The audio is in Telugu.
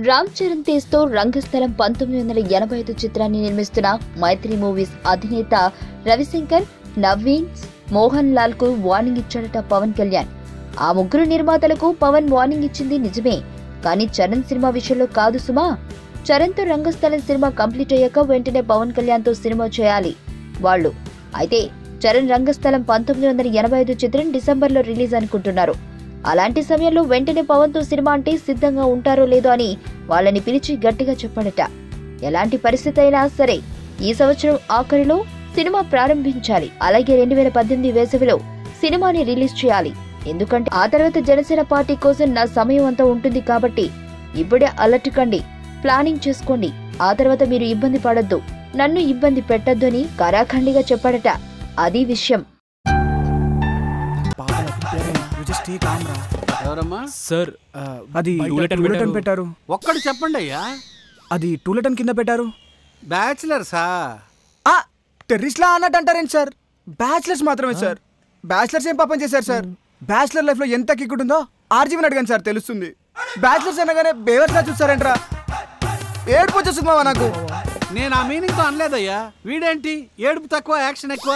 రామ్ చరణ్ తేజ్తో రంగస్థలం 1985 చిత్రాన్ని నిర్మిస్తున్న మైత్రి మూవీస్ అధినేత రవిశంకర్, నవీన్, మోహన్ లాల్ కు వార్నింగ్ ఇచ్చాడట పవన్ కళ్యాణ్. ఆ ముగ్గురు నిర్మాతలకు పవన్ వార్నింగ్ ఇచ్చింది నిజమే, కానీ చరణ్ సినిమా విషయంలో కాదు సుమా. చరణ్ తో రంగస్థలం సినిమా కంప్లీట్ అయ్యాక వెంటనే పవన్ కళ్యాణ్ తో సినిమా చేయాలి వాళ్ళు. అయితే చరణ్ రంగస్థలం 1985 చిత్రం డిసెంబర్లో రిలీజ్ అనుకుంటున్నారు. అలాంటి సమయంలో వెంటనే పవన్ తో సినిమా అంటే సిద్ధంగా ఉంటారో లేదో అని వాళ్ళని పిలిచి గట్టిగా చెప్పాడట. ఎలాంటి పరిస్థితి అయినా సరే ఈ సంవత్సరం ఆఖరిలో సినిమా ప్రారంభించాలి, అలాగే 2018 వేసవిలో సినిమాని రిలీజ్ చేయాలి. ఎందుకంటే ఆ తర్వాత జనసేన పార్టీ కోసం నా సమయం అంతా ఉంటుంది కాబట్టి ఇప్పుడే అలర్ట్ కండి, ప్లానింగ్ చేసుకోండి, ఆ తర్వాత మీరు ఇబ్బంది పడొద్దు, నన్ను ఇబ్బంది పెట్టొద్దు అని కరాఖండిగా చెప్పాడట. అది విషయం. సార్ అది టూలెటన్ పెట్టారు. ఒక్కడు చెప్పండి అయ్యా. అది టూలెటన్ కింద పెట్టారు. బ్యాచిలర్సా? టెర్రరిస్ట్ లా అన్నట్టు అంటారేంటి సార్? బ్యాచిలర్స్ మాత్రమే సార్. బ్యాచిలర్స్ ఏం పాపం చేశారు సార్? బ్యాచిలర్ లైఫ్ లో ఎంత కిక్ ఉందో ఆర్జీవన్ అడిగాను సార్, తెలుస్తుంది. బ్యాచిలర్స్ అనగానే బేవర్స్ లా చూస్తారేంట్రా? ఏడుపు వచ్చేస్తుంది మావా నాకు. నేను ఆ మీనింగ్ తో అనలేదయ్యా. వీడేంటి ఏడుపు తక్కువ యాక్షన్ ఎక్కువ.